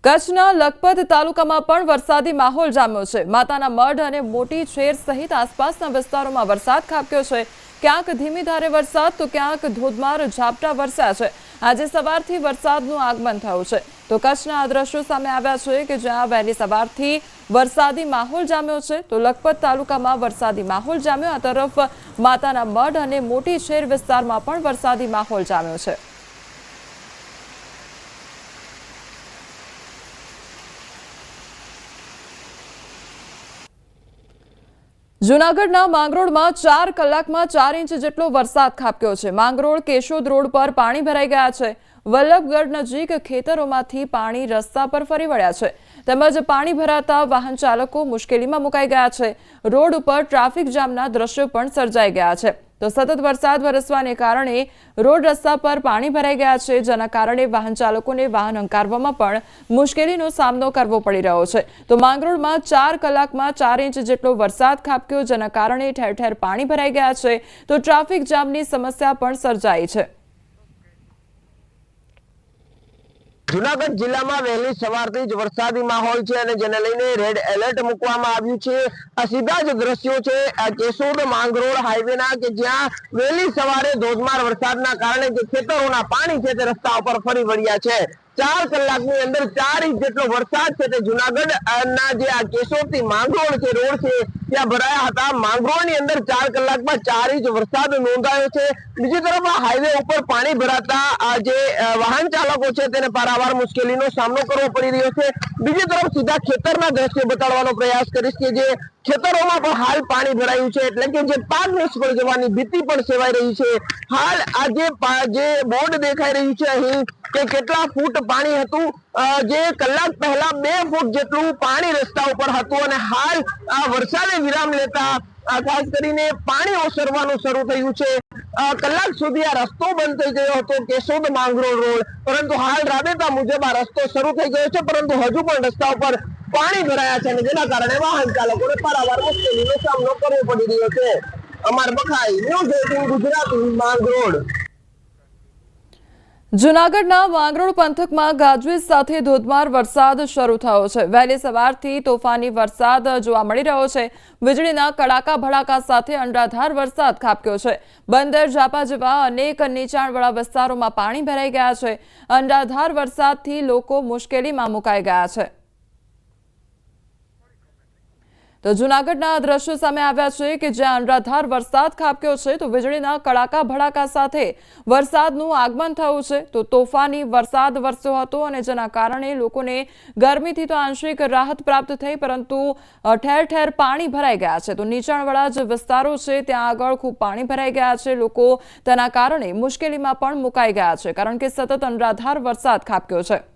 કચ્છના લખપત તાલુકામાં પણ વરસાદી માહોલ જામ્યો છે। માતાના મઢ અને મોટી છેર સહિત આસપાસના વિસ્તારોમાં વરસાદ ખાબક્યો છે। ક્યાંક ધીમી ધારે વરસાદ તો ક્યાંક ધોધમાર ઝાપટા વરસ્યા છે। આજે સવારથી વરસાદનું આગમન થયું છે તો કચ્છના આ દ્રશ્યો સામે આવ્યા છે કે જ્યાં વહેલી સવારથી વરસાદી માહોલ જામ્યો છે તો લખપત તાલુકામાં વરસાદી માહોલ જામ્યો। આ તરફ માતાના મઢ અને મોટી છેર વિસ્તારમાં પણ વરસાદી માહોલ જામ્યો છે। જૂનાગઢના માંગરોળમાં 4 કલાકમાં 4 ઇંચ જેટલો વરસાદ ખાબક્યો છે। માંગરોળ કેશોદ રોડ પર પાણી ભરાઈ ગયા છે। વલ્લભગઢ નજીક ખેતરોમાંથી પાણી રસ્તા પર ફરી વળ્યા છે તેમજ પાણી ભરાતા વાહન ચાલકો મુશ્કેલીમાં મુકાઈ ગયા છે। રોડ ઉપર ટ્રાફિક જામના દ્રશ્યો પણ સર્જાઈ ગયા છે તો સતત વરસાદ વરસવાને કારણે રોડ રસ્તા પર પાણી ભરાઈ ગયા છે જેના કારણે વાહન ચાલકોને વાહન હંકારવામાં પણ મુશ્કેલીનો સામનો કરવો પડી રહ્યો છે। તો માંગરોળમાં 4 કલાકમાં 4 ઇંચ જેટલો વરસાદ ખાબક્યો જેના કારણે ઠેર ઠેર પાણી ભરાઈ ગયા છે તો ટ્રાફિક જામની સમસ્યા પણ સર્જાઈ છે। જૂનાગઢ જિલ્લામાં વહેલી સવારથી જ વરસાદી માહોલ છે અને જેને લઈને રેડ એલર્ટ મૂકવામાં આવ્યું છે। આ સીધા જ દ્રશ્યો છે કેશોદ માંગરોળ હાઈવેના કે જ્યાં વહેલી સવારે ધોધમાર વરસાદના કારણે જે ખેતરોના પાણી છે તે રસ્તા ઉપર ફરી વળ્યા છે। 4 કલાકની અંદર 4 ઇંચ જેટલો વરસાદ છે તે જૂનાગઢ ના જે આ કેશોદ થી માંગરોળ છે રોડ છે ત્યાં ભરાયા હતા। માંગરોળની અંદર 4 કલાકમાં 4 ઇંચ વરસાદ નોંધાયો છે। બીજી તરફ આ હાઈવે ઉપર પાણી ભરાતા આ જે વાહન ચાલકો છે તેને પારાવાર મુશ્કેલીનો સામનો કરવો પડી રહ્યો છે। બીજી તરફ સીધા ખેતરના દ્રશ્ય બતાડવાનો પ્રયાસ કરીશ કે જે ખેતરોમાં પણ હાલ પાણી ભરાયું છે એટલે કે જે પાક નિષ્ફળ જવાની ભીતિ પણ સેવાઈ રહી છે। હાલ આ જે બોર્ડ દેખાઈ રહ્યું છે અહીં કે કેટલા ફૂટ પાણી હતું જે કલાક પહેલા 2 ફૂટ જેટલું પાણી રસ્તા ઉપર હતું અને હાલ આ વરસાદે વિરામ લેતા ખાસ કરીને પાણી ઓસરવાનું શરૂ થયું છે। કલાક સુધી આ રસ્તો બંધ થઈ ગયો હતો કેશોદ માંગરોળ રોડ પરંતુ હાલ રાબેતા મુજબ આ રસ્તો શરૂ થઈ ગયો છે પરંતુ હજુ પણ રસ્તા ઉપર પાણી ભરાયા છે અને જેના કારણે વાહન ચાલકોને પારાવાર મુશ્કેલીનો સામનો કરવો પડી રહ્યો છે। અમાર બખાઈ ન્યૂઝ 18 ગુજરાતી માંગરોળ। જૂનાગઢના માંગરોળ પંથકમાં ગાજવીજ સાથે ધોધમાર વરસાદ શરૂ થયો છે। વહેલી સવારથી તોફાની વરસાદ જોવા મળી રહ્યો છે। વીજળીના કડાકા ભડાકા સાથે અનરાધાર વરસાદ ખાબક્યો છે। બંદર ઝાપા જેવા અનેક નીચાણવાળા વિસ્તારોમાં પાણી ભરાઈ ગયા છે। અનરાધાર વરસાદથી લોકો મુશ્કેલીમાં મુકાઈ ગયા છે। તો જૂનાગઢના દ્રશ્યો સામે આવ્યા છે કે જ્યાં અનરાધાર વરસાદ ખાબક્યો છે તો વીજળીના કડાકા ભડાકા સાથે વરસાદનું આગમન થયું છે તો તોફાની વરસાદ વરસ્યો હતો અને જેના કારણે લોકોને ગરમીથી તો આંશિક રાહત પ્રાપ્ત થઈ પરંતુ ઠેર ઠેર પાણી ભરાઈ ગયા છે તો નીચાણવાળા જે વિસ્તારો છે ત્યાં આગળ ખૂબ પાણી ભરાઈ ગયા છે। લોકો તેના કારણે મુશ્કેલીમાં પણ મુકાઈ ગયા છે કારણ કે સતત અનરાધાર વરસાદ ખાબક્યો છે।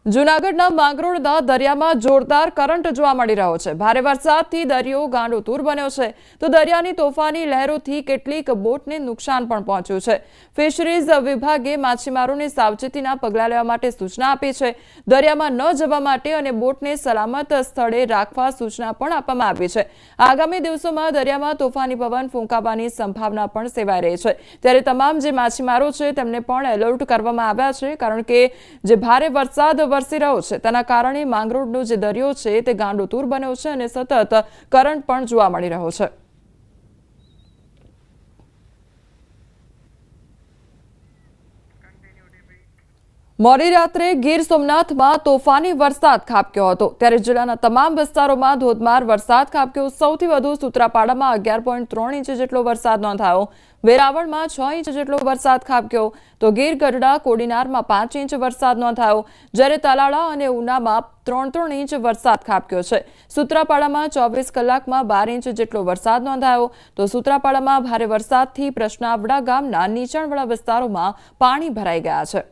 જૂનાગઢના માંગરોળના દરિયામાં જોરદાર કરંટ જોવા મળી રહ્યો છે। ભારે વરસાદથી દરિયો ગાંડોતૂર બન્યો છે તો દરિયાની તોફાની લહેરોથી કેટલીક બોટને નુકસાન પણ પહોંચ્યું છે। ફિશરીઝ વિભાગે માછીમારોને સાવચેતીના પગલાં લેવા માટે સૂચના આપી છે। દરિયામાં ન જવા માટે અને બોટને સલામત સ્થળે રાખવા સૂચના પણ આપવામાં આવી છે। આગામી દિવસોમાં દરિયામાં તોફાની પવન ફૂંકાવાની સંભાવના પણ સેવાઈ રહી છે ત્યારે તમામ જે માછીમારો છે તેમને પણ એલર્ટ કરવામાં આવ્યા છે કારણ કે જે ભારે વરસાદ વરસી રહ્યો છે તેના કારણે માંગરોળનો જે દરિયો છે તે ગાંડોતૂર બન્યો છે અને સતત કરંટ પણ જોવા મળી રહ્યો છે। મોડી રાત્રે ગીર સોમનાથમાં તોફાની વરસાદ ખાબક્યો હતો ત્યારે જિલ્લાના તમામ વિસ્તારોમાં ધોધમાર વરસાદ ખાબક્યો। સૌથી વધુ સૂત્રાપાડામાં 11.3 ઇંચ જેટલો વરસાદ નોંધાયો। વેરાવળમાં 6 ઇંચ જેટલો વરસાદ ખાબક્યો તો ગીર ગઢડા કોડીનારમાં 5 ઇંચ વરસાદ નોંધાયો જ્યારે તાલાળા અને ઉનામાં 3 ઇંચ વરસાદ ખાબક્યો છે। સૂત્રાપાડામાં 24 કલાકમાં 12 ઇંચ જેટલો વરસાદ નોંધાયો તો સૂત્રાપાડામાં ભારે વરસાદથી પ્રશ્નાવડા ગામના નીચાણવાળા વિસ્તારોમાં પાણી ભરાઈ ગયા છે।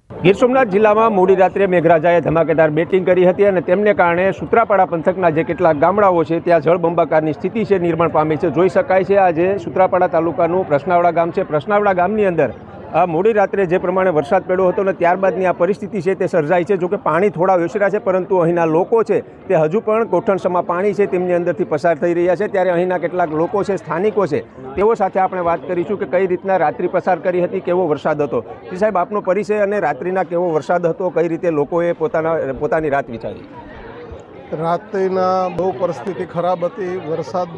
ગીર સોમનાથ જિલ્લામાં મોડી રાત્રે મેઘરાજાએ ધમાકેદાર બેટિંગ કરી હતી અને તેમને કારણે સૂત્રાપાડા પંથકના જે કેટલાક ગામડાઓ છે ત્યાં જળબંબાકારની સ્થિતિ છે નિર્માણ પામી છે। જોઈ શકાય છે આજે સૂત્રાપાડા તાલુકાનું પ્રશ્નાવડા ગામ છે। પ્રશ્નાવડા ગામની અંદર મોડી રાત્રે જે પ્રમાણે વરસાદ પડ્યો હતો ને ત્યારબાદની આ પરિસ્થિતિ છે તે સર્જાઈ છે. જોકે પાણી થોડા ઓસર્યા છે, પરંતુ અહીંના લોકો છે તે હજુ પણ કોઠણસમાં પાણી છે તેમની અંદરથી પસાર થઈ રહ્યા છે. ત્યારે અહીંના કેટલાક લોકો છે, સ્થાનિકો છે, તેઓ સાથે આપણે વાત કરીશું કે કઈ રીતના રાત્રિ પસાર કરી હતી, કેવો વરસાદ હતો. જી સાહેબ, આપનો પરિચય અને રાત્રિના કેવો વરસાદ હતો, કઈ રીતે લોકોએ પોતાની રાત વિચારી? રાત્રિના બહુ પરિસ્થિતિ ખરાબ હતી. વરસાદ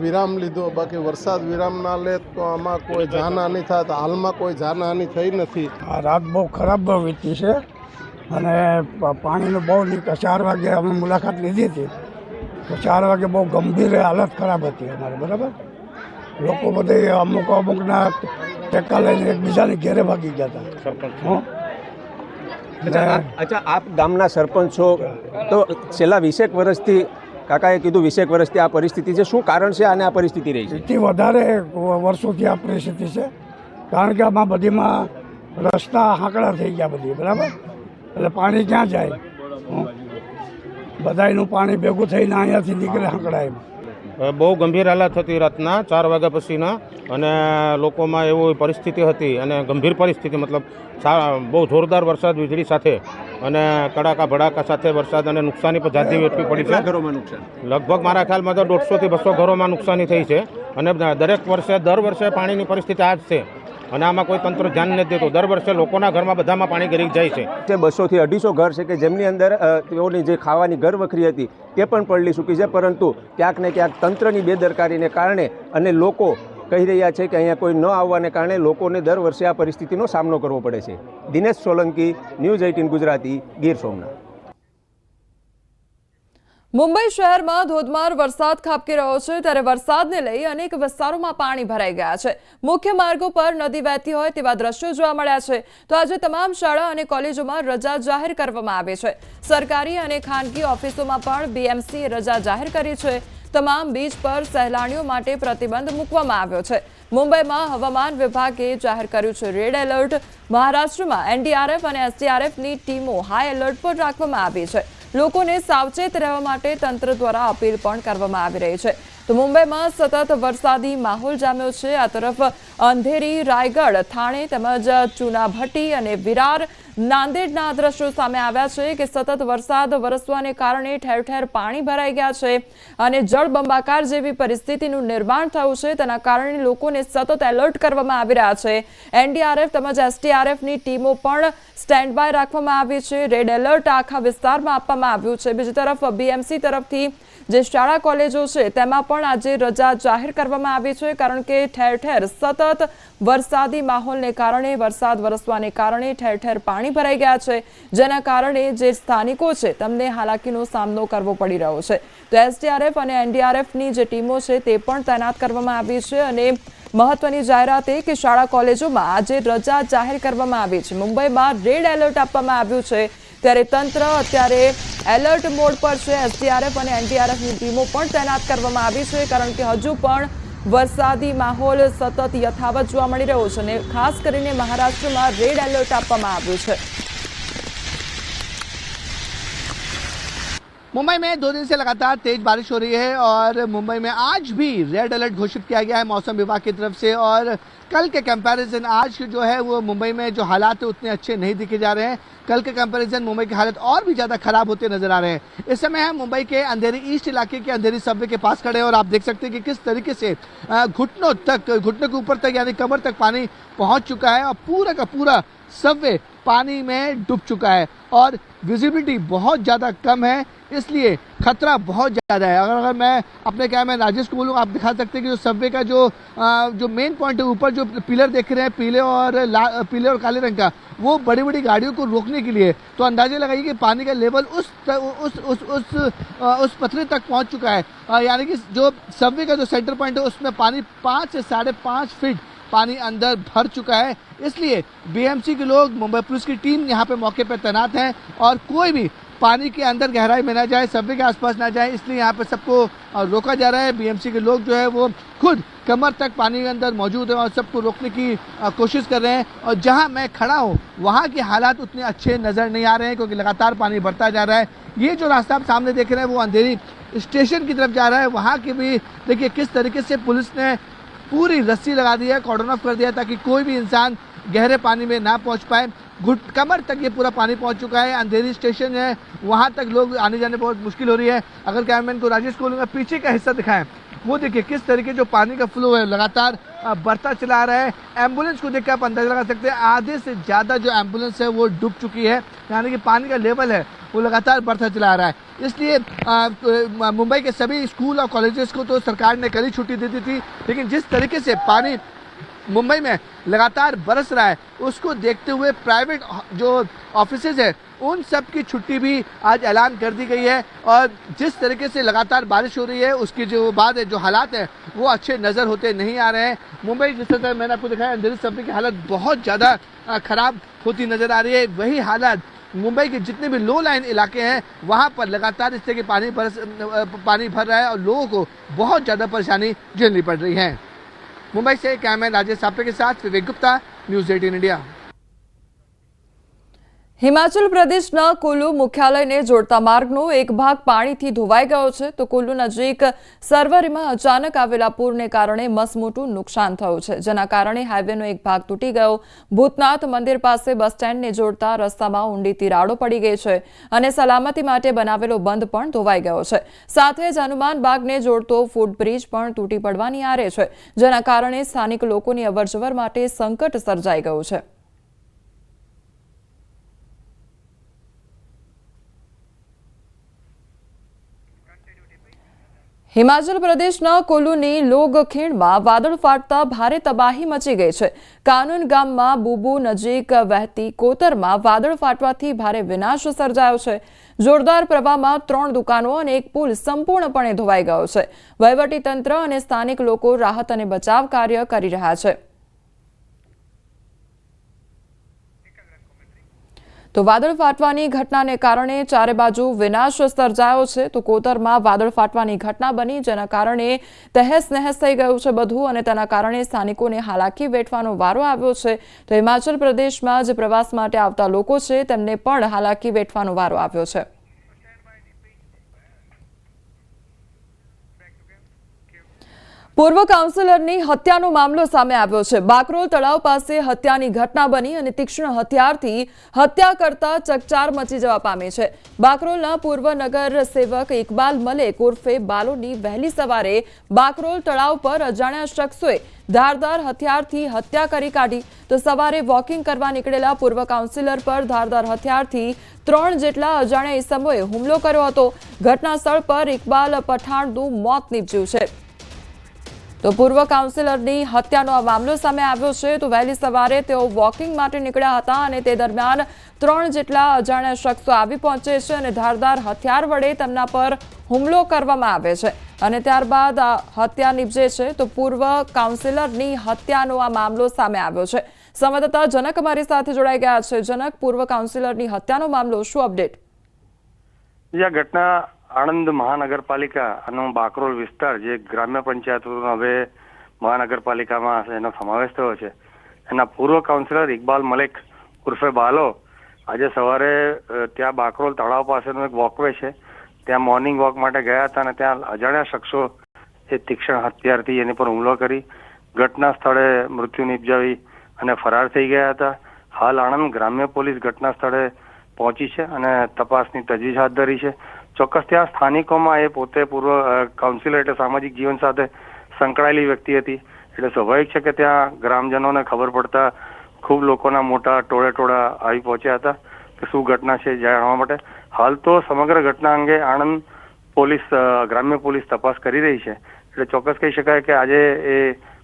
વિરામ લીધો, બાકી વરસાદ વિરામ ના લે તો આમાં કોઈ જાનહાની થાય. તો હાલમાં કોઈ જાનહાની થઈ નથી. આ રાત બહુ ખરાબ વીતી છે અને પાણીનો બહુ 4 વાગે અમે મુલાકાત લીધી હતી તો 4 વાગે બહુ ગંભીર હાલત ખરાબ હતી અમારે. બરાબર, લોકો બધે અમુકના ટેકા લઈને એકબીજાને ઘેરે ભાગી ગયા હતા. અચ્છા, આપ ગામના સરપંચ છો, તો છેલ્લા 20 વર્ષથી, કાકાએ કીધું 20 વર્ષથી આ પરિસ્થિતિ છે. શું કારણ છે આને આ પરિસ્થિતિ રહી છે? સૌથી વધારે વર્ષોથી આ પરિસ્થિતિ છે, કારણ કે આમાં બધીમાં રસ્તા હાંકડા થઈ ગયા બધી. બરાબર, એટલે પાણી ક્યાં જાય? બધાયનું પાણી ભેગું થઈને અહીંયાથી નીકળે હાંકડામાં. બહુ ગંભીર હાલત હતી રાતના 4 વાગ્યા પછીના, અને લોકોમાં એવી પરિસ્થિતિ હતી, અને ગંભીર પરિસ્થિતિ મતલબ બહુ જોરદાર વરસાદ વીજળી સાથે અને કડાકા ભડાકા સાથે વરસાદ, અને નુકસાની પણ જાજી વેઠવી પડી છે. ઘરોમાં નુકસાન લગભગ મારા ખ્યાલમાં તો 150 થી 200 ઘરોમાં નુકસાની થઈ છે. અને દર વર્ષે પાણીની પરિસ્થિતિ આ જ છે, અને આમાં કોઈ તંત્ર ધ્યાન નથી દેતું. દર વર્ષે લોકોના ઘરમાં બધામાં પાણી ગરી જાય છે. 200 થી 250 ઘર છે કે જેમની અંદર તેઓની જે ખાવાની ઘર વખરી હતી તે પણ પડલી ચૂકી છે, પરંતુ ક્યાંક ને ક્યાંક તંત્રની બેદરકારીને કારણે અને લોકો કહી રહ્યા છે કે અહીંયા કોઈ ન આવવાને કારણે લોકોને દર વર્ષે આ પરિસ્થિતિનો સામનો કરવો પડે છે. દિનેશ સોલંકી, ન્યૂઝ 18 ગુજરાતી, ગીર સોમનાથ. મુંબઈ શહેરમાં ધોધમાર વરસાદ ખાબકી રહ્યો છે, ત્યારે વરસાદને લઈ અનેક વિસ્તારોમાં પાણી ભરાઈ ગયા છે. મુખ્ય માર્ગો પર નદી વહેતી હોય તેવા દ્રશ્યો જોવા મળ્યા છે. તો આજે તમામ શાળા અને કોલેજોમાં રજા જાહેર કરવામાં આવી છે. સરકારી અને ખાનગી ઓફિસોમાં પણ બીએમસીએ રજા જાહેર કરી છે. તમામ બીચ પર સહેલાણીઓ માટે પ્રતિબંધ મૂકવામાં આવ્યો છે. મુંબઈમાં હવામાન વિભાગે જાહેર કર્યું છે રેડ એલર્ટ. મહારાષ્ટ્રમાં એનડીઆરએફ અને એસડીઆરએફની ટીમો હાઈ એલર્ટ પર રાખવામાં આવી છે. લોકોને સાવચેત રહેવા માટે તંત્ર દ્વારા અપીલ પણ કરવામાં આવી રહી છે. તો મુંબઈમાં સતત વરસાદી માહોલ જામ્યો છે. આ તરફ અંધેરી, રાયગઢ, થાણે તેમજ ચુનાભટ્ટી અને વિરાર, નાંદેડના દ્રશ્યો સામે આવ્યા છે કે સતત વરસાદ વરસવાને કારણે ઠેર ઠેર પાણી ભરાઈ ગયા છે અને જળબંબાકાર જેવી પરિસ્થિતિનું નિર્માણ થયું છે. તેના કારણે લોકોને સતત એલર્ટ કરવામાં આવી રહ્યા છે. એનડીઆરએફ તેમજ એસડીઆરએફની ટીમો પણ સ્ટેન્ડ બાય રાખવામાં આવી છે. રેડ એલર્ટ આખા વિસ્તારમાં આપવામાં આવ્યું છે. બીજી તરફ બીએમસી તરફથી જે શાળા કોલેજો છે તેમાં પણ આજે રજા જાહેર કરવામાં આવી છે, કારણ કે ઠેર ઠેર સતત વરસાદી માહોલને કારણે, વરસાદ વરસવાને કારણે ઠેર ઠેર પાણી ભરાઈ ગયા છે, જેના કારણે જે સ્થાનિકો છે તેમને હાલાકીનો સામનો કરવો પડી રહ્યો છે. તો એસડીઆરએફ અને એનડીઆરએફની જે ટીમો છે તે પણ તૈનાત કરવામાં આવી છે. અને મહત્વની જાહેરાત એ કે શાળા કોલેજોમાં આજે રજા જાહેર કરવામાં આવી છે. મુંબઈમાં રેડ એલર્ટ આપવામાં આવ્યું છે, ત્યારે તંત્ર અત્યારે એલર્ટ મોડ પર છે. એસડીઆરએફ અને એનડીઆરએફની ટીમો પણ તૈનાત કરવામાં આવી છે, કારણ કે હજુ પણ વરસાદી માહોલ સતત યથાવત જોવા મળી રહ્યો છે અને ખાસ કરીને મહારાષ્ટ્રમાં રેડ એલર્ટ આપવામાં આવ્યું છે. मुंबई में 2 दिन से लगातार तेज बारिश हो रही है और मुंबई में आज भी रेड अलर्ट घोषित किया गया है मौसम विभाग की तरफ से। और कल के कंपैरिजन आज जो है वो मुंबई में जो हालात है उतने अच्छे नहीं दिखे जा रहे हैं। कल के कंपैरिजन मुंबई की हालत और भी ज़्यादा खराब होते नजर आ रहे हैं। इस समय हम मुंबई के अंधेरी ईस्ट इलाके के अंधेरी सबवे के पास खड़े हैं और आप देख सकते हैं कि किस तरीके से घुटनों के ऊपर तक यानी कमर तक पानी पहुंच चुका है और पूरा का पूरा सबवे पानी में डूब चुका है और विजिबिलिटी बहुत ज़्यादा कम है, इसलिए खतरा बहुत ज़्यादा है। अगर मैं अपने कैमरा राजेश को बोलूँ, आप दिखा सकते हैं कि जो सबवे का जो मेन पॉइंट है, ऊपर जो पिलर देख रहे हैं पीले और काले रंग का, वो बड़ी बड़ी गाड़ियों को रोकने के लिए, तो अंदाजा लगाइए कि पानी का लेवल उस पथरे तक पहुंच चुका है। यानी कि जो सबवे का जो सेंटर पॉइंट है उसमें पानी 5 से 5.5 फीट पानी अंदर भर चुका है। इसलिए बीएमसी के लोग, मुंबई पुलिस की टीम यहाँ पे मौके पर तैनात है और कोई भी पानी के अंदर गहराई में ना जाए, सबवे के आसपास ना जाए, इसलिए यहाँ पे सबको रोका जा रहा है। बीएमसी के लोग जो है वो खुद कमर तक पानी के अंदर मौजूद है और सबको रोकने की कोशिश कर रहे हैं। और जहाँ मैं खड़ा हूँ वहाँ के हालात उतने अच्छे नज़र नहीं आ रहे हैं क्योंकि लगातार पानी बढ़ता जा रहा है। ये जो रास्ता आप सामने देख रहे हैं वो अंधेरी स्टेशन की तरफ जा रहा है। वहाँ के भी देखिए किस तरीके से पुलिस ने पूरी रस्सी लगा दी है, कॉर्डन ऑफ कर दिया ताकि कोई भी इंसान गहरे पानी में ना पहुंच पाए। कमर तक ये पूरा पानी पहुंच चुका है। अंधेरी स्टेशन है, वहां तक लोग आने जाने बहुत मुश्किल हो रही है। अगर कैमरामैन को राजेश को बोलूंगा पीछे का हिस्सा दिखाएं, वो देखिए किस तरीके जो पानी का फ्लो है लगातार बढ़ता चला रहा है। एम्बुलेंस को देखकर आप अंदाजा लगा सकते हैं आधे से ज़्यादा जो एम्बुलेंस है वो डूब चुकी है, यानी कि पानी का लेवल है वो लगातार बढ़ता चला रहा है। इसलिए मुंबई के सभी स्कूल और कॉलेजेस को तो सरकार ने कल ही छुट्टी दे दी थी, लेकिन जिस तरीके से पानी मुंबई में लगातार बरस रहा है उसको देखते हुए प्राइवेट जो ऑफिसेज है उन सब की छुट्टी भी आज ऐलान कर दी गई है। और जिस तरीके से लगातार बारिश हो रही है उसकी जो बाद है, जो हालात हैं वो अच्छे नज़र होते नहीं आ रहे हैं। मुंबई जिस तरह मैंने आपको दिखाया अंधेरी सब्जी की हालत बहुत ज़्यादा ख़राब होती नज़र आ रही है। वही हालात मुंबई के जितने भी लो लाइन इलाके हैं वहाँ पर लगातार इस तरह के पानी भर रहा है और लोगों को बहुत ज़्यादा परेशानी झेलनी पड़ रही है। मुंबई से कैमरामैन राजेश सापे के साथ विवेक गुप्ता, न्यूज़ 18 इंडिया। હિમાચલ પ્રદેશના કુલ્લુ મુખ્યાલયને જોડતા માર્ગનો એક ભાગ પાણીથી ધોવાઈ ગયો છે તો કુલ્લુ નજીક સરવરીમાં અચાનક આવેલા પૂરને કારણે મસમોટું નુકસાન થયું છે, જેના કારણે હાઈવેનો એક ભાગ તૂટી ગયો। ભૂતનાથ મંદિર પાસે બસ સ્ટેન્ડને જોડતા રસ્તામાં ઊંડી તિરાડો પડી ગઈ છે અને સલામતી માટે બનાવેલો બંધ પણ ધોવાઈ ગયો છે। સાથે જ હનુમાન બાગને જોડતો ફૂટ બ્રિજ પણ તૂટી પડવાની આરે છે, જેના કારણે સ્થાનિક લોકોની અવરજવર માટે સંકટ સર્જાઈ ગયું છે। हिमाचल प्रदेशना कोल्लूनी लोगखेणमां वादळ फाटता भारे तबाही मची गई है। कानून गाममां बूबू नजीक वहती कोतरमां वादळ फाटवाथी भारे विनाश सर्जायो छे। जोरदार प्रवाहमां 3 दुकानों और एक पुल संपूर्णपणे धोवाई गयो छे। वहीवटीतंत्र और स्थानिक लोको राहत और बचाव कार्य करी रह्या छे। तो वादळ फाटवानी घटनाने कारणे चारे बाजू विनाश सर्जायो छे। तो कोतरमां वादळ फाटवानी घटना बनी, जेना कारणे तहेस नहेस थई गयुं छे बधुं અને તેના કારણે સ્થાનિકોને હાલાકી વેઠવાનો વારો આવ્યો છે। તો હિમાચલ પ્રદેશમાં જે પ્રવાસ માટે આવતા લોકો છે તેમને પણ હાલાકી વેઠવાનો વારો આવ્યો છે। પૂર્વ કાઉન્સિલરની હત્યાનો મામલો સામે આવ્યો છે। બાકરોલ તળાવ પાસે હત્યાની ઘટના બની અને તીક્ષ્ણ હથિયારથી હત્યા કરતા ચકચાર મચી જવા પામી છે। બાકરોલના પૂર્વ નગર સેવક ઇકબાલ મલેક ઉર્ફે બાલોની વહેલી સવારે બાકરોલ તળાવ પર અજાણ્યા શખ્સોએ धारदार हथियारथी हत्या करी काढी। तो सवारे वॉकिंग करवा निकळेला पूर्व काउंसिलर पर धारदार हथियारथी 3 जेटला अजाण्या ईसमोए हुमलो कर्यो हतो। घटनास्थळ पर इकबाल पठाणનું મોત નીપજ્યું છે। तो पूर्व काउंसिलरनी हत्यानो आ मामलो सामे आव्यो छे। तो वहेली सवारे तेओ वॉकिंग माटे निकळ्या हता અને તે दरमियान 3 જેટલા અજાણ્યા શખ્સો આવી પહોંચે છે અને ધારદાર હથિયાર વડે તેમના પર હુમલો કરવામાં આવે છે અને ત્યારબાદ આ હત્યા નિપજે છે। તો પૂર્વ કાઉન્સિલરની હત્યાનો આ મામલો સામે આવ્યો છે। સંવાદદાતા જનક અમારી સાથે જોડાઈ ગયા છે। જનક, પૂર્વ કાઉન્સિલરની હત્યાનો મામલો, શું અપડેટ? આ ઘટના આણંદ મહાનગરપાલિકાનો બાકરોલ વિસ્તાર જે ગ્રામ્ય પંચાયતનો હવે મહાનગરપાલિકામાં એનો સમાવેશ થયો છે, એના પૂર્વ કાઉન્સિલર ઇકબાલ મલેક ઉર્ફે બાલો આજે સવારે ત્યાં બાકરોલ તળાવ પાસેનો એક વોકવે છે ત્યાં મોર્નિંગ વોક માટે ગયા હતા અને ત્યાં અજાણ્યા શખ્સો એ તીક્ષ્ણ હથિયારથી એની પર હુમલો કરી ઘટના સ્થળે મૃત્યુ નિપજાવી અને ફરાર થઈ ગયા હતા। હાલ આણંદ ગ્રામ્ય પોલીસ ઘટના સ્થળે પહોંચી છે અને તપાસની તજવીજ હાથ ધરી છે। ચોક્કસ ત્યાં સ્થાનિકોમાં એ પોતે પૂર્વ કાઉન્સિલર એટલે સામાજિક જીવન સાથે સંકળાયેલી વ્યક્તિ હતી એટલે સ્વાભાવિક છે કે ત્યાં ગ્રામજનોને ખબર પડતા ખૂબ લોકોના મોટા ટોળા આવી પહોંચ્યા હતા કે શું ઘટના છે જાણવા માટે। હાલ તો સમગ્ર ઘટના અંગે આણંદ પોલીસ ગ્રામ્ય પોલીસ તપાસ કરી રહી છે એટલે ચોક્કસ કહી શકાય કે આજે એ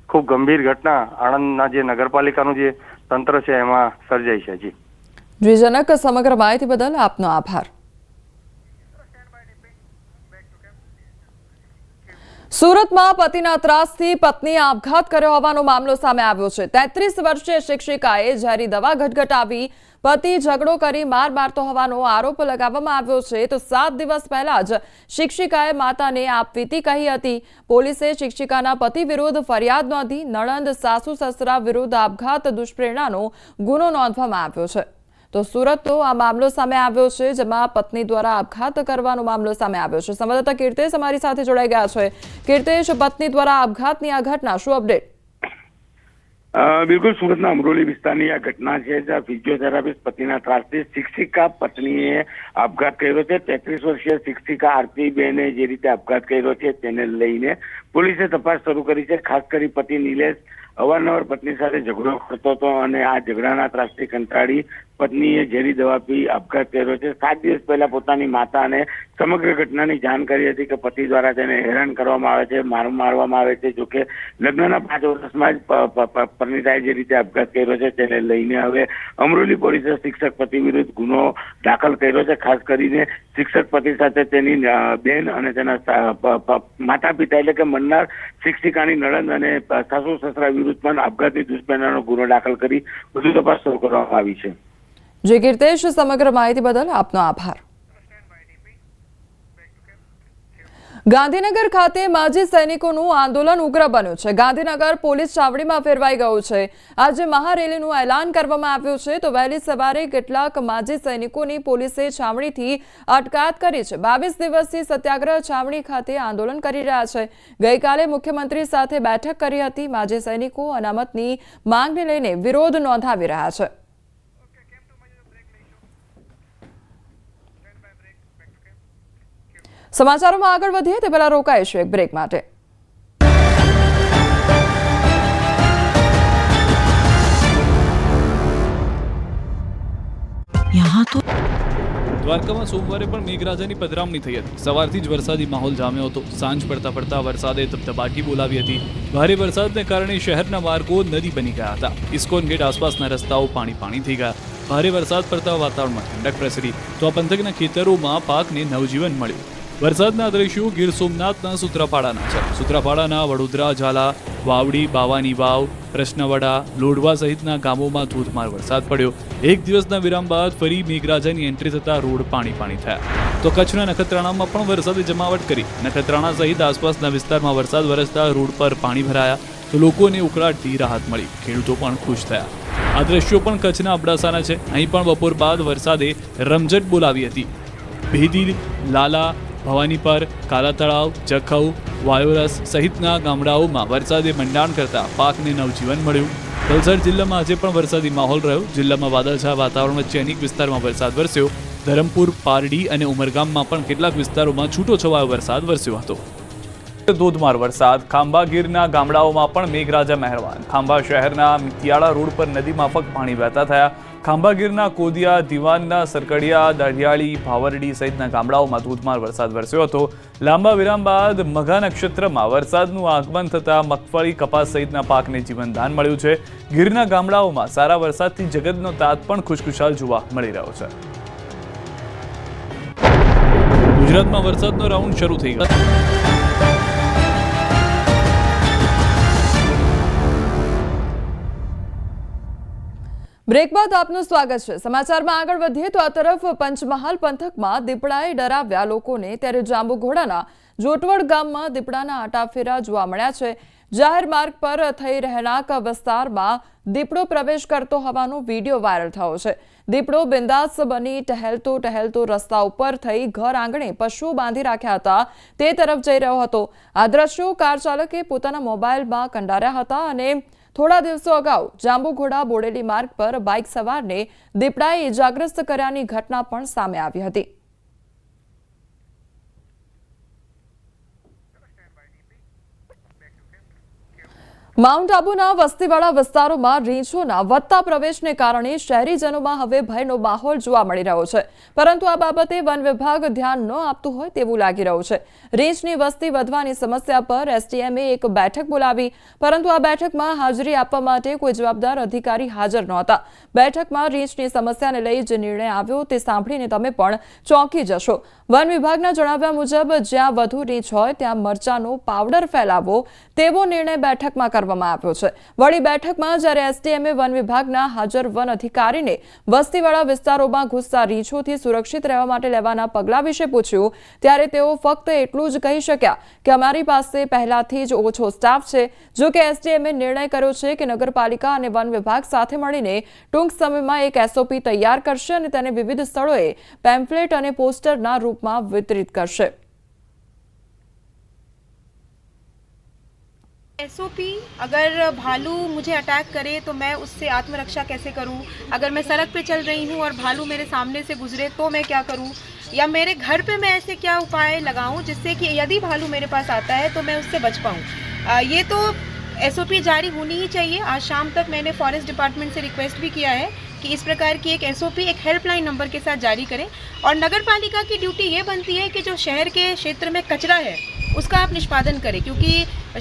ખૂબ ગંભીર ઘટના આણંદના જે નગરપાલિકાનું જે તંત્ર છે એમાં સર્જાઈ છે। જી જનક, સમગ્ર માહિતી બદલ આપનો આભાર। સુરતમાં પતિના ત્રાસથી પત્નીએ આપઘાત કર્યો હોવાનો મામલો સામે આવ્યો છે। 33 વર્ષીય શિક્ષિકાએ ઝેરી દવા ઘટઘટાવી પતિ ઝઘડો કરી માર મારતો હોવાનો આરોપ લગાવવામાં આવ્યો છે। તો 7 દિવસ પહેલા જ શિક્ષિકાએ માતાને આપવીતી કહી હતી। પોલીસે શિક્ષિકાના પતિ વિરુદ્ધ ફરિયાદ નોંધી નણંદ સાસુ સસરા વિરુદ્ધ આપઘાત દુષ્પ્રેરણાનો ગુનો નોંધવામાં આવ્યો છે। તો સુરતનો આ મામલો સામે આવ્યો છે, જેમાં પત્ની દ્વારા આપઘાત કરવાનો મામલો સામે આવ્યો છે। સંવાદદાતા કીર્તેશ અમારી સાથે જોડાઈ ગયા છે। કીર્તેશ, પત્ની દ્વારા આપઘાતની આ ઘટના, શું અપડેટ? બિલકુલ સુરતના અમરોલી વિસ્તારની આ ઘટના છે જ્યાં ફિઝિયોથેરાપિસ્ટ પતિના ત્રાસથી શિક્ષિકા પત્નીએ આપઘાત કર્યો છે. 33 વર્ષીય શિક્ષિકા આરતીબેને જે રીતે આપઘાત કર્યો છે તેને લઈને પોલીસે તપાસ શરૂ કરી છે. ખાસ કરી પતિ નિલેશ અવારનવાર પત્ની સાથે ઝઘડો કરતો હતો અને આ ઝઘડાના ત્રાસથી કંટાળી પત્નીએ ઝેરી દવા પી આપઘાત કર્યો છે. 7 દિવસ પહેલા પોતાની માતાને સમગ્ર ઘટનાની જાણ કરી હતી કે પતિ દ્વારા તેને હેરાન કરવામાં આવે છે, મારવામાં આવે છે. જોકે લગ્નના 5 વર્ષમાં જ પરિણીતાએ જે રીતે આપઘાત કર્યો છે તેને લઈને હવે અમરોલી પોલીસે શિક્ષક પતિ વિરુદ્ધ ગુનો દાખલ કર્યો છે. ખાસ કરીને શિક્ષક પતિ સાથે તેની બેન અને તેના માતા પિતા એટલે કે મનનાર શિક્ષિકાની નણંદ અને સાસુ સસરા વિરુદ્ધ પણ આપઘાતની દુષ્પ્રેરણાનો ગુનો દાખલ કરી વધુ તપાસ શરૂ કરવામાં આવી છે. જે કીર્તેશ, સમગ્ર માહિતી બદલ આપનો આભાર. ગાંધીનગર ખાતે માજી સૈનિકોનું આંદોલન ઉગ્ર બન્યું છે. ગાંધીનગર પોલીસ છાવણીમાં ફેરવાઈ ગયું છે. આજે મહારેલીનું એલાન કરવામાં આવ્યું છે તો વહેલી સવારે કેટલાક માજી સૈનિકોની પોલીસે છાવણીથી અટકાયત કરી છે. 22 દિવસથી સત્યાગ્રહ છાવણી ખાતે આંદોલન કરી રહ્યા છે. ગઈકાલે મુખ્યમંત્રી સાથે બેઠક કરી હતી. માજી સૈનિકો અનામતની માંગને લઈને વિરોધ નોંધાવી રહ્યા છે. સમાચારોમાં આગળ વધીએ તે પહેલા રોકાઈશું એક બ્રેક માટે. દ્વારકામાં સોમવારે પણ મેઘરાજાની પધરામણી થઈ હતી. સવારથી જ વરસાદી માહોલ જામ્યો હતો. સાંજ પડતા વરસાદે ધબધબાટી બોલાવી હતી. ભારે વરસાદને કારણે શહેરના માર્ગો નદી બની ગયા હતા. ઇસ્કોન ગેટ આસપાસના રસ્તાઓ પાણી થઈ ગયા. ભારે વરસાદ પડતા વાતાવરણમાં ઠંડક પ્રસરી તો આ પંથકના ખેતરોમાં પાકને નવજીવન મળ્યું. વરસાદના દ્રશ્યો ગીર સોમનાથના સૂત્રાપાડાના છે. સૂત્રાપાડાના વડોદરા, ઝાલા, વાવડી, બાવાની વાવ, કૃષ્ણવડા, લોઢવા સહિતના ગામોમાં ધોધમાર વરસાદ પડ્યો. એક દિવસના વિરામ બાદ ફરી મેઘરાજાની એન્ટ્રી થતા રોડ પાણી થયા. તો કચ્છના નખત્રાણામાં પણ વરસાદે જમાવટ કરી. નખત્રાણા સહિત આસપાસના વિસ્તારમાં વરસાદ વરસતા રોડ પર પાણી ભરાયા તો લોકોને ઉકળાટથી રાહત મળી. ખેડૂતો પણ ખુશ થયા. આ દ્રશ્યો પણ કચ્છના અબડાસાના છે. અહીં પણ બપોર બાદ વરસાદે રમઝટ બોલાવી હતી. ભેદી, લાલા, ભવાનીપર, કાલા તળાવ, જખૌ, વાયોરસ સહિતના ગામડાઓમાં વરસાદે મંડાણ કરતા પાકને નવજીવન મળ્યું. વલસાડ જિલ્લામાં આજે પણ વરસાદી માહોલ રહ્યો. જિલ્લામાં વાદળછાયા વાતાવરણ વચ્ચે અનેક વિસ્તારમાં વરસાદ વરસ્યો. ધરમપુર, પારડી અને ઉમરગામમાં પણ કેટલાક વિસ્તારોમાં છૂટોછવાયો વરસાદ વરસ્યો હતો. ધોધમાર વરસાદ. ખાંભા ગીરના ગામડાઓમાં પણ મેઘરાજા મહેરબાન. ખાંભા શહેરના મિતિયાળા રોડ પર નદી માફક પાણી વહેતા થયા. ખાંભા ગીરના કોદિયા, દીવાનના, સરકડિયા, દાઢિયાળી, ભાવરડી સહિતના ગામડાઓમાં ધોધમાર વરસાદ વરસ્યો હતો. લાંબા વિરામ બાદ મઘા નક્ષત્રમાં વરસાદનું આગમન થતાં મગફળી, કપાસ સહિતના પાકને જીવનદાન મળ્યું છે. ગીરના ગામડાઓમાં સારા વરસાદથી જગતનો તાત પણ ખુશખુશાલ જોવા મળી રહ્યો છે. ગુજરાતમાં વરસાદનો રાઉન્ડ શરૂ થઈ ગયો. બ્રેક બાદ આપનું સ્વાગત છે. સમાચારમાં આગળ વધીએ તો આ તરફ પંચમહાલ પંથકમાં દીપડાએ ડરાવ્યા લોકોને, ત્યારે જાંબુઘોડાના જોટવડ ગામમાં દીપડાના આટાફેરા જોવા મળ્યા છે. જાહેર માર્ગ પર થઈ રહેણાંક વિસ્તારમાં દીપડો પ્રવેશ કરતો હોવાનો વિડીયો વાયરલ થયો છે. દીપડો બિંદાસ બની ટહેલતો રસ્તા ઉપર થઈ ઘર આંગણે પશુઓ બાંધી રાખ્યા હતા તે તરફ જઈ રહ્યો હતો. આ દ્રશ્યો કાર ચાલકે પોતાના મોબાઈલમાં કંડાર્યા હતા અને થોડા દિવસો અગાઉ જાંબુઘોડા બોડેલી માર્ગ પર બાઇક સવારને દીપડાએ ઇજાગ્રસ્ત કર્યાની ઘટના પણ સામે આવી હતી. માઉન્ટ આબુના વસ્તીવાળા વિસ્તારોમાં રીંછોના વધતા પ્રવેશને કારણે શહેરીજનોમાં હવે ભયનો માહોલ જોવા મળી રહ્યો છે. પરંતુ આ બાબતે વન વિભાગ ધ્યાન ન આપતું હોય તેવું લાગી રહ્યું છે. રીંછની વસ્તી વધવાની સમસ્યા પર એસટીએમએ એક બેઠક બોલાવી, પરંતુ આ બેઠકમાં હાજરી આપવા માટે કોઈ જવાબદાર અધિકારી હાજર નહોતા. બેઠકમાં રીંછની સમસ્યાને લઈ જે નિર્ણય આવ્યો તે સાંભળીને તમે પણ ચોંકી જશો. વન વિભાગના જણાવ્યા મુજબ જ્યાં વધુ રીંછ હોય ત્યાં મરચાનો પાવડર ફેલાવવો તેવો નિર્ણય બેઠકમાં કરવામાં આવ્યો છે. વળી બેઠકમાં જ્યારે એસટીએમએ વન વિભાગના હાજર વન અધિકારીને વસ્તીવાળા વિસ્તારોમાં ઘૂસતા રીંછોથી સુરક્ષિત રહેવા માટે લેવાના પગલાં વિશે પૂછ્યું, ત્યારે તેઓ ફક્ત એટલું જ કહી શક્યા કે અમારી પાસે પહેલાથી જ ઓછો સ્ટાફ છે. જો કે એસટીએમએ નિર્ણય કર્યો છે કે નગરપાલિકા અને વન વિભાગ સાથે મળીને ટૂંક સમયમાં એક એસઓપી તૈયાર કરશે અને તેને વિવિધ સ્થળોએ પેમ્ફલેટ અને પોસ્ટરના રૂપમાં વિતરિત કરશે. एसओपी, अगर भालू मुझे अटैक करे तो मैं उससे आत्मरक्षा कैसे करूं? अगर मैं सड़क पे चल रही हूं और भालू मेरे सामने से गुजरे तो मैं क्या करूं? या मेरे घर पे मैं ऐसे क्या उपाय लगाऊं जिससे कि यदि भालू मेरे पास आता है तो मैं उससे बच पाऊं? ये तो एसओपी जारी होनी ही चाहिए। आज शाम तक मैंने फॉरेस्ट डिपार्टमेंट से रिक्वेस्ट भी किया है कि इस प्रकार की एक एसओपी एक हेल्पलाइन नंबर के साथ जारी करें। और नगर पालिका की ड्यूटी ये बनती है कि जो शहर के क्षेत्र में कचरा है उसका आप निष्पादन करें, क्योंकि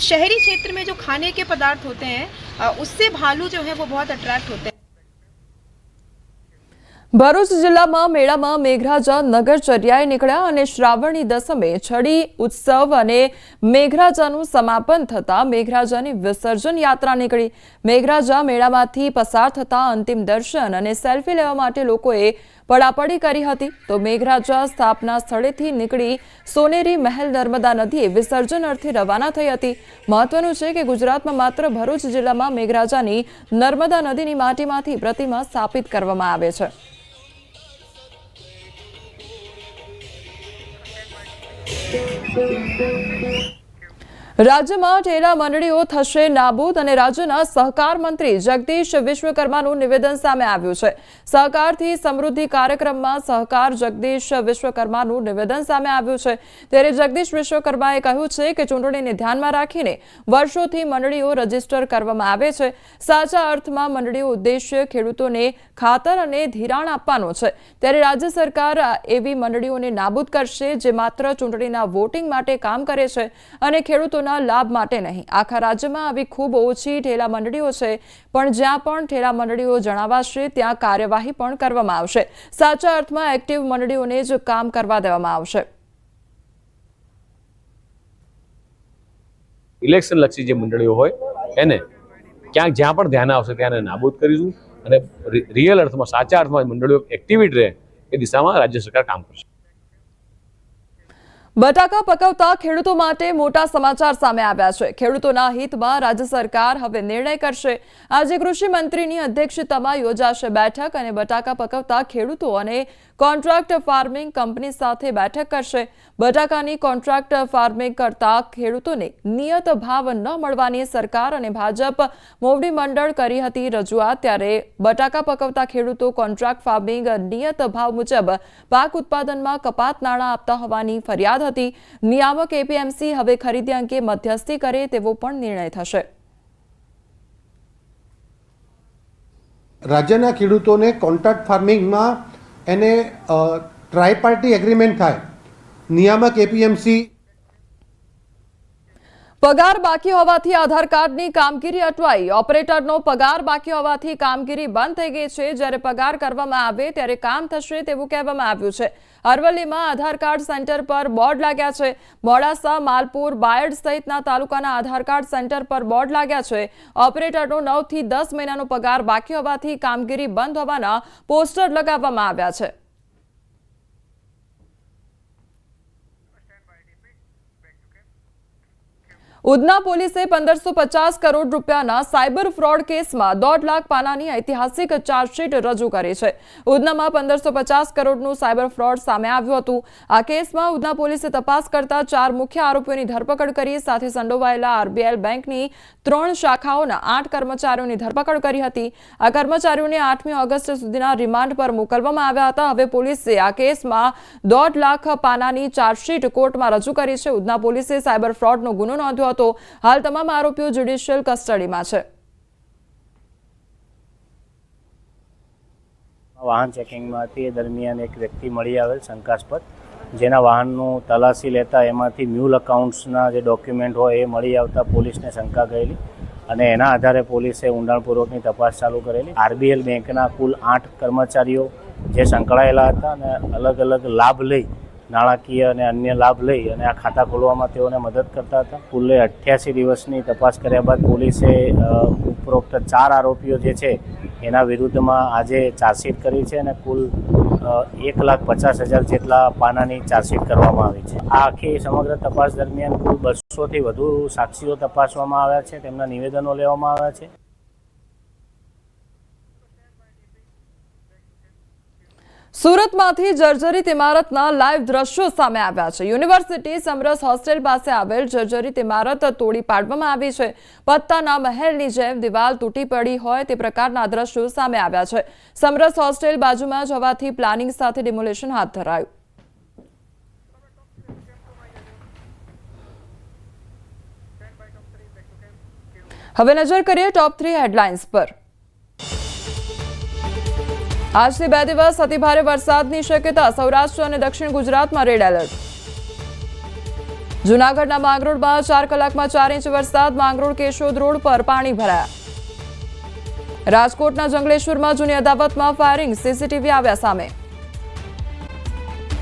शहरी क्षेत्र में जो खाने के पदार्थ होते हैं उससे भालू जो है वो बहुत अट्रैक्ट होते हैं। ભરૂચ જિલ્લામાં મેળામાં મેઘરાજા નગરચર્યાએ નીકળ્યા અને શ્રાવણની દસમે છડી ઉત્સવ અને મેઘરાજાનું સમાપન થતાં મેઘરાજાની વિસર્જન યાત્રા નીકળી। મેઘરાજા મેળામાંથી પસાર થતાં અંતિમ દર્શન અને સેલ્ફી લેવા માટે લોકોએ પડાપડી કરી હતી। તો મેઘરાજા સ્થાપના સ્થળેથી નીકળી સોનેરી મહેલ નર્મદા નદીએ વિસર્જન અર્થે રવાના થઈ હતી। મહત્વનું છે કે ગુજરાતમાં માત્ર ભરૂચ જિલ્લામાં મેઘરાજાની નર્મદા નદીની માટીમાંથી પ્રતિમા સ્થાપિત કરવામાં આવે છે। રાજ્યમાં ઠેલા મંડળીઓ થશે નાબૂદ અને રાજ્યના સહકાર મંત્રી જગદીશ વિશ્વકર્માનું નિવેદન સામે આવ્યું છે। સહકારથી સમૃદ્ધિ કાર્યક્રમમાં સહકાર જગદીશ વિશ્વકર્માનું નિવેદન સામે આવ્યું છે। ત્યારે જગદીશ વિશ્વકર્માએ કહ્યું છે કે ચૂંટણીને ધ્યાનમાં રાખીને વર્ષોથી મંડળીઓ રજીસ્ટર કરવામાં આવે છે। સાચા અર્થમાં મંડળીઓ ઉદ્દેશ્ય ખેડૂતોને ખાતર અને ધિરાણ આપવાનો છે। ત્યારે રાજ્ય સરકાર એવી મંડળીઓને નાબૂદ કરશે જે માત્ર ચૂંટણીના વોટિંગ માટે કામ કરે છે અને ખેડૂતો લાભ માટે નહીં। આખા રાજ્યમાં આવી ખૂબ ઓછી ઠેલા મંડળીઓ છે, પણ જ્યાં પણ ઠેલા મંડળીઓ જણાવાશે ત્યાં કાર્યવાહી પણ કરવામાં આવશે। સાચા અર્થમાં એક્ટિવ મંડળીઓને જ કામ કરવા દેવામાં આવશે। ઇલેક્શન લક્ષી જે મંડળીઓ હોય એને ક્યાંક જ્યાં પણ ધ્યાન આવશે ત્યાં નાબૂદ કરીશું અને રિયલ અર્થમાં સાચા અર્થમાં મંડળીઓ એક્ટિવિટ રહે એ દિશામાં રાજ્ય સરકાર કામ કરશે। બટાકા પકવતા ખેડૂતો માટે મોટા સમાચાર સામે આવ્યા છે। ખેડૂતોના હિતમાં રાજ્ય સરકાર હવે નિર્ણય કરશે। આજે કૃષિ મંત્રીની અધ્યક્ષતામાં યોજાશે બેઠક અને બટાકા પકવતા ખેડૂતો અને કોન્ટ્રાક્ટ ફાર્મિંગ કંપની સાથે બેઠક કરશે। બટાકાની કોન્ટ્રાક્ટ ફાર્મિંગ કરતા ખેડૂતોને નિયત ભાવ ન મળવાની સરકાર અને ભાજપ મોવડી મંડળ કરી હતી રજૂઆત। ત્યારે બટાકા પકવતા ખેડૂતો કોન્ટ્રાક્ટ ફાર્મિંગ નિયત ભાવ મુજબ પાક ઉત્પાદનમાં કપાત નાણાં આપતા હોવાની ફરિયાદ હતી। નિયામક એપીએમસી હવે ખરીદી અંગે મધ્યસ્થી કરે તેવો પણ નિર્ણય થશે। રાજ્યના ખેડૂતોને કોન્ટ્રાક્ટ ફાર્મિંગમાં એને ટ્રાયપાર્ટી એગ્રીમેન્ટ થાય। નિયામક એપીએમસી પગાર બાકી હોવાથી આધાર કાર્ડની કામગીરી અટવાઈ। ઓપરેટરનો પગાર બાકી હોવાથી કામગીરી બંધ થઈ ગઈ છે। જ્યારે પગાર કરવામાં આવે ત્યારે કામ થશે તેવું કહેવામાં આવ્યું છે। અરવલ્લીમાં આધાર કાર્ડ સેન્ટર પર બોર્ડ લાગ્યા છે। મોડાસા, માલપુર, બાયડ સહિતના તાલુકાના આધાર કાર્ડ સેન્ટર પર બોર્ડ લાગ્યા છે। ઓપરેટરનો 9 થી 10 મહિનાનો પગાર બાકી હોવાથી કામગીરી બંધ હોવાના પોસ્ટર લગાવવામાં આવ્યા છે। ઉધના પોલીસે 1550 કરોડ રૂપિયાના સાયબર ફ્રોડ કેસમાં 1.5 લાખ પાનાની ઐતિહાસિક ચાર્જશીટ રજૂ કરી છે। ઉધનામાં 1550 કરોડનું સાયબર ફ્રોડ સામે આવ્યું હતું। આ કેસમાં ઉધના પોલીસે તપાસ કરતા 4 મુખ્ય આરોપીઓની ધરપકડ કરી। સાથે સંડોવાયેલા આરબીએલ બેંકની 3 શાખાઓના 8 કર્મચારીઓની ધરપકડ કરી હતી। આ કર્મચારીઓને 8મી ઓગસ્ટ સુધીના રિમાન્ડ પર મોકલવામાં આવ્યા હતા। હવે પોલીસે આ કેસમાં 1.5 લાખ પાનાની ચાર્જશીટ કોર્ટમાં રજૂ કરી છે। ઉધના પોલીસે સાયબર ફ્રોડનો ગુનો નોંધ્યો હતો। હાલ તમામ આરોપીઓ જ્યુડિશિયલ કસ્ટડીમાં છે। વાહન ચેકિંગમાં હતી એ દરમિયાન એક વ્યક્તિ મળી આવેલ શંકાસ્પદ, જેના વાહનનું તલાશી લેતા એમાંથી મ્યુલ અકાઉન્ટ્સના જે ડોક્યુમેન્ટ હોય એ મળી આવતા પોલીસને શંકા ગયેલી અને એના આધારે પોલીસે ઊંડાણપૂર્વકની તપાસ ચાલુ કરેલી। આરબીએલ બેંકના કુલ 8 કર્મચારીઓ જે સંકળાયેલા હતા અને અલગ અલગ લાભ લઈ નાણાકીય અને અન્ય લાભ લઈ અને આ ખાતા ખોલવામાં તેઓને મદદ કરતા હતા। કુલ્લે 88 દિવસની તપાસ કર્યા બાદ પોલીસે ઉપરોક્ત 4 આરોપીઓ જે છે એના વિરુદ્ધમાં આજે ચાર્જશીટ કરી છે અને કુલ 1,50,000 જેટલા પાનાની ચાર્જશીટ કરવામાં આવી છે। આ આખી સમગ્ર તપાસ દરમિયાન કુલ 200થી વધુ સાક્ષીઓ તપાસવામાં આવ્યા છે, તેમના નિવેદનો લેવામાં આવ્યા છે। સુરતમાંથી જર્જરિત ઇમારતના લાઈવ દ્રશ્યો સામે આવ્યા છે। યુનિવર્સિટી સમરસ હોસ્ટેલ પાસે આવેલ જર્જરિત ઇમારત તોડી પાડવામાં આવી છે। પત્તાના મહેલની જેમ દિવાલ તૂટી પડી હોય તે પ્રકારના દ્રશ્યો સામે આવ્યા છે। સમરસ હોસ્ટેલ બાજુમાં જ હોવાથી પ્લાનિંગ સાથે ડિમોલેશન હાથ ધરાયું। હવે નજર કરીએ ટોપ 3 હેડલાઇન્સ પર। આજથી 2 દિવસ અતિભારે વરસાદની શક્યતા। સૌરાષ્ટ્ર અને દક્ષિણ ગુજરાતમાં રેડ એલર્ટ। જૂનાગઢના માંગરોળમાં 4 કલાકમાં 4 ઇંચ વરસાદ। માંગરોળ કેશોદ રોડ પર પાણી ભરાયા। રાજકોટના જંગલેશ્વરમાં જૂની અદાવતમાં ફાયરિંગ। સીસીટીવી આવ્યા સામે।